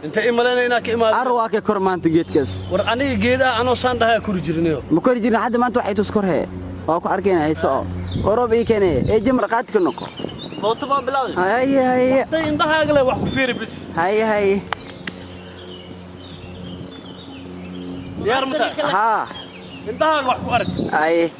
انت إمالنا هناك إمال أرواك كرمان تجيت كاس وراني جيدا أنا صندها كوري جرينيو مكوري جرين حد ما أنت واحد تذكرها واقع أركينا هاي سؤال أوروب إيه كان إيه جمرة قاتك النقو ما طبعا بلاوي هاي طيب ده أغلى واحد فيري بس هاي يا رمتا ها ده واحد أرك هاي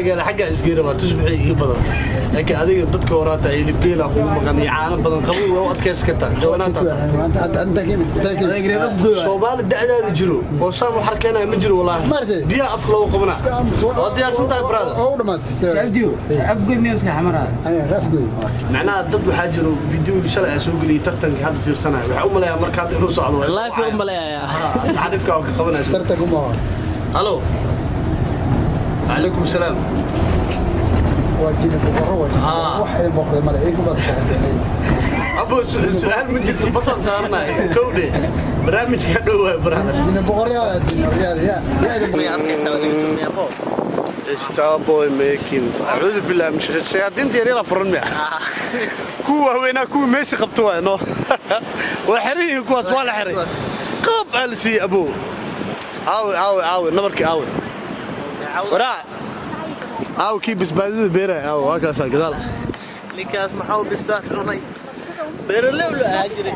قال حاجة إسقيرة ما تشبعي بدل لكن هذه ضدك وراتا اللي بقيلها هو مكان يعاني بدل قبل وقت كيس كتا جوانات أنت كيف صوبال الدعاء يجرو وصام حركنا مجرو والله بيا أفلو قبنا وديار سنتا برادر أول ما سأبديو أفقد ميمس كحمرات أنا رفقي معناها ضد وحاجروا فيديو شلع سوق لي ترتن هذا في السنة وحوم لا مركز إنه صعد الله في أم لا عارفك أو قبنا ترتكم معه ألو عليكم السلام واجينا بقروة واحد المخرج ملاقيكم بس أبو سؤال من جبت البصل صارنا كودي برامج كدوه برادر جينا بقرية رياض يا اشتابوي ميكين أعوذ بالله مش الشياطين تيري لا فرن كوا وينا كوا ميسي قبطوه نو وحريه كوا سوال حري قب ألسي أبو عاوي نمرك عاوي وراء أو كي بس بعد بيرة أو هكذا قال لكاس محاول بس روني بيرة ولا هاجري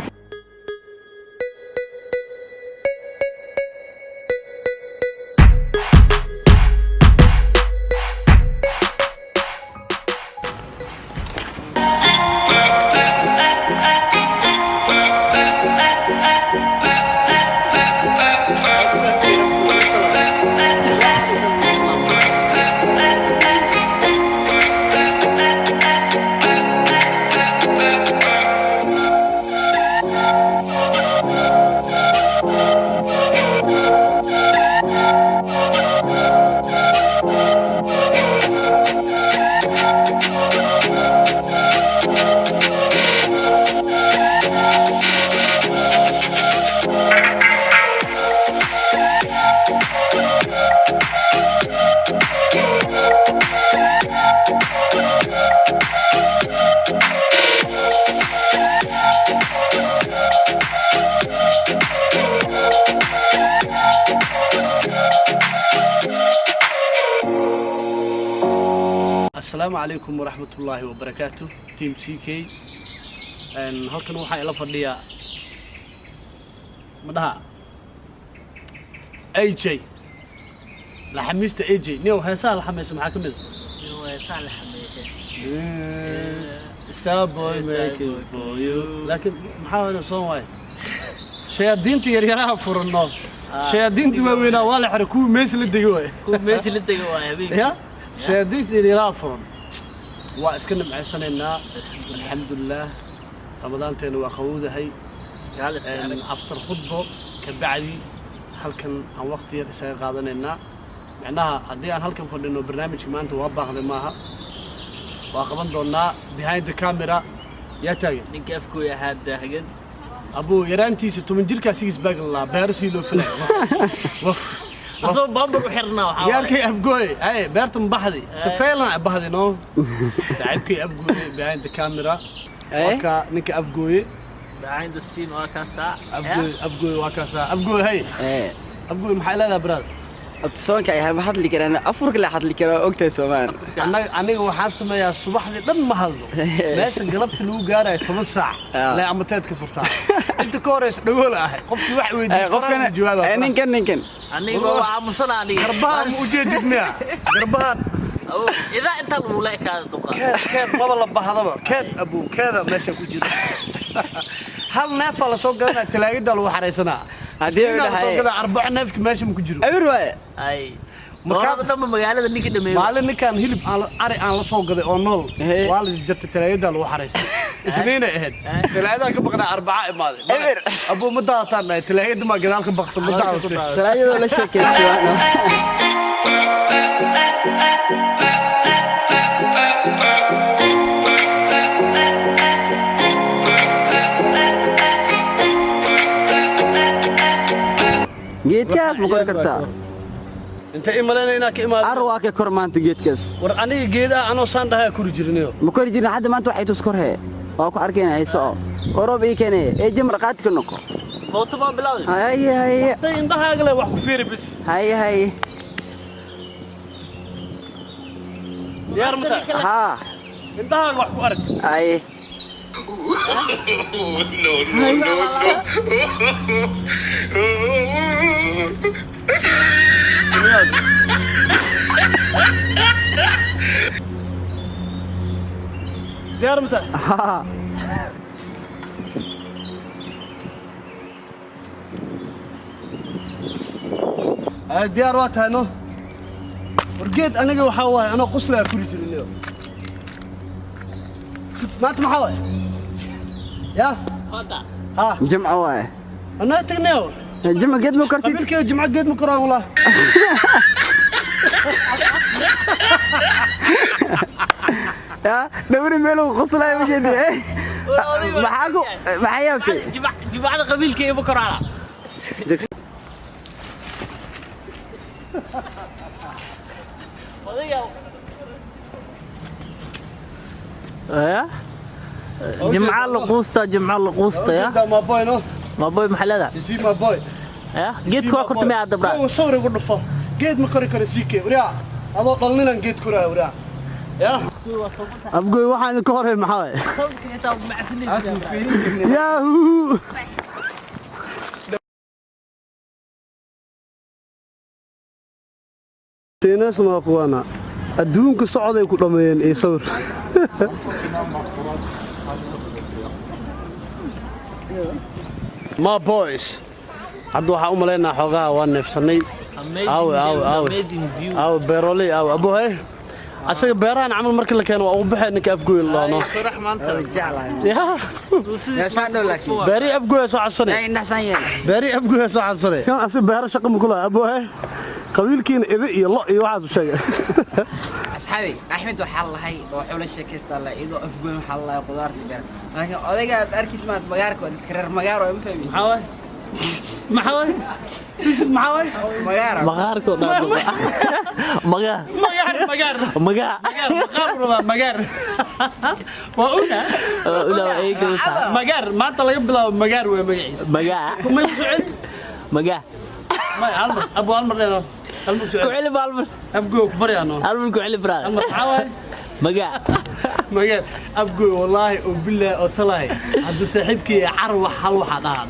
السلام عليكم ورحمة الله وبركاته تيم سي كي ان halkan waxa ila fadhiya madaha AJ la xamiista AJ niyo heesaa la xamiista maxaa kamid niyo heesaa la xamiista Starboy making for you laakiin maxaa weyn soo waay shayaadiinta yaryaraha furno shayaadiinta waaweynaa waa la xiro kuwa mees la dego waay habeen ya shayaadiinta yaryaraha furno waa iska nimcaysanayna alxamdulillah رمضان تاني وأخوذه هاي أفطر خطبة كبعدي هلكن عن وقت يرسل قاضنا لنا معناها هدي عن هلكن فلنا برنامج كمان توضح لماها وأخبرنا دونا behind the camera يا تاجر نكافكو يا حد حقد أبو يرانتي ستو من جيرك سيس باق الله بارسي له فلا وف أصلا بامبر وحرنا وحاول ياركي أفقوي أي بارتم بحدي سفيلنا بحدي نو تعبكي أفقوي behind the camera وكا نك أفقوي behind the scene وكاسا أفقوي وكاسا أفقوي هاي abgoy maxay leedahay brad soonka ay ma hadli karaan afurka la hadli karo ogtay Soomaan aniga waxaan sameeyaa subaxdii dhan ma hadlo meesha galabta lagu gaarayo 10 saac la amateedka furtaa inta ka horeys dhagool ah qofkii wax weydiiyo qofkana ninkan aniga waa aamusanaani garbaha ma ujeedidnaa garbaha إذا أنت الولاء كذا دقة كيد ما بالله بهذا كيد أبو كذا ماشي كوجد هل نافع لسوق قلنا تلاقي دلو حريصنا هذه ولا هاي كذا 4 نافك ماشي مكجرو أبروي أي مراد لما مقالة ذنيك دمي مالن كان هيلب أري على لسوق قذي أو نول والد جت تلاقي دلو حريص سنين أهد تلاقي ذاك بقنا 4 ماضي أبو مدة تلاقي دم قدالك بقص مدة تلاقي ولا شك geedkaas ma kor kartaa inta imalayna inaa ka imaado arwaa ka kor maanta geedkaas war aniga geedaha anoo saan dhahay kor jirinayo ma kor jirin hadda maanta waxay tus kor hee waa ku arkayna hayso oroob ii keenay ee jimr qaad ka noqo موت ما بلاوي هاي tay indhahaaga leh wax ku fiiri bis هاي diyaar ma tahay ها indhahaaga wax ku arag هاي diyaar ma tahay ها diyaar waa tahay no wargeed aniga waxaa waaye anoo qoslaa kuri jirinayo maanta maxaa waaye yaa هذا ها جمعة واي anaa tagnayo جمعة قد ما كرتي qabiilkayga jimco geed ma koraan wallah يا دوري ميلو خصلا يا مشيدي معاكو معايا في جماعة قبيل كيف بكرة على يا جمعة لقوستا جمعة لقوستا يا ma boy no ما بوي محل هذا isi ma boy يا جيت كوا كنت معي عبد البراء sawir igu dhufo geed ma kori karo siike wariyaa adoo dhalninaan geed koraayo wariyaa yaa abgoy waxaan idin ka horey maxaa waaye yahuu teenaasna waa kuwaana adduunka socday ku dhammeeyeen iyo sawir ma boys hadda waxaa u malaynaa xoogaha waa neefsanay aw beeroley aw abohe asaga beerahan camal markii la keeno waa ugu baxay ninka afgooy loono فرح ما انت يا سانو لكن beeri afgooy soo cadsanay اي نحسن يعني beeri afgooy soo cadsanay kan asi beera shaqo ma kula abohe qabiilkiina ida iyo lo iyo waxaas u sheegay اصحابي احمد وحال هي وحول الشكيس الله ايدو افغون وحال الله قدرت بير لكن odayga arkiis maad magaarka wad kareer magaaro ma fahmi maxaa maxaa sisi maxaa magaaro مغاركو مغار magaar magaar مغار magaar magaar waa una ولا اي كذا magaar maanta laga bilaabo magaar way magaciisa مغار kuma socod مغار ما almar abu almar leeno almar socod كوعلي بالمر afgooy ku baryaano بالمر كوعلي برا almar maxaa مغار magaar afgooy wallahi oo billaah oo talahay haddu saaxiibkii car wax hal waxa dhahaa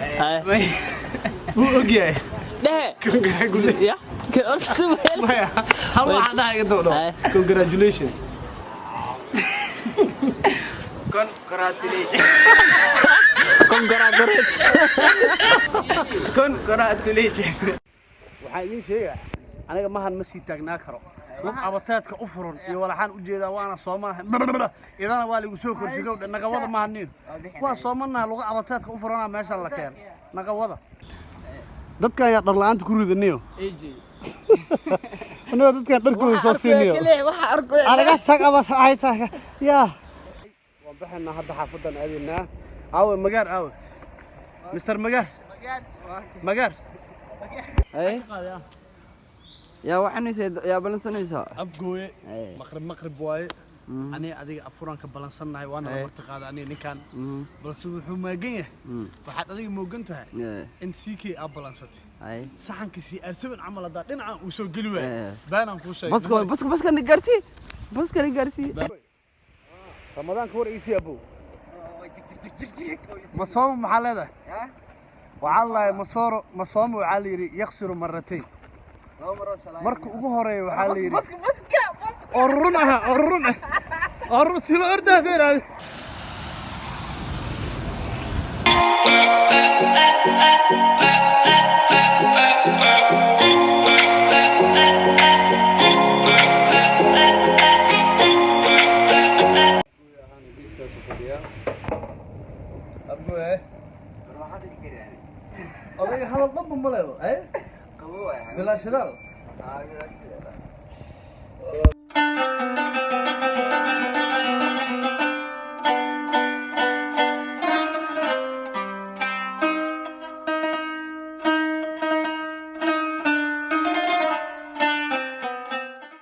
wuu ogyahay ده يا كأرسل maya hal waxa dhahaa iga dawdho congratulations congratulations waxaan idiin sheegaa aniga mahan ma sii taagnaa karo lug abateedka u furan iyo walaxaan u jeedaa waana soomanahay idana waa ligu soo korsigow nagawada mahaniin waa soomanahay lugu abateedka u furanaa meesha la keen nagawada dadkan ayaa dhar la'aanta ku ridaniyo aniga dadkan dharkooda soo siiniyo waxa arko anaga sagaba haysa yaa waan baxaynaa hadda xaafadan aadaynaa aawe magaar aawe mister magaar magaar اي يا وحنيس يا بلنسنيسا afgooye maqrib waaye aniga adiga afuran ka balansannahay waana la marti qaada aniga ninkan balse wuxuu maagan yahay waxaad adiga moogan tahay in CK aad balansatay saxanka CR7 camal hadaa dhinacan uu soo geli waay baanaan kuu sheegay baska nigarsi ramadaanka war iisi abo masoom maxaa leedahay waxaa lahay masoom waxaa la yidhi yaksiru maratayn marka ugu horeeya waxaa la yidhi orun silo ordaa beeraade odayga hadal dhanba ma leedo بلا شلال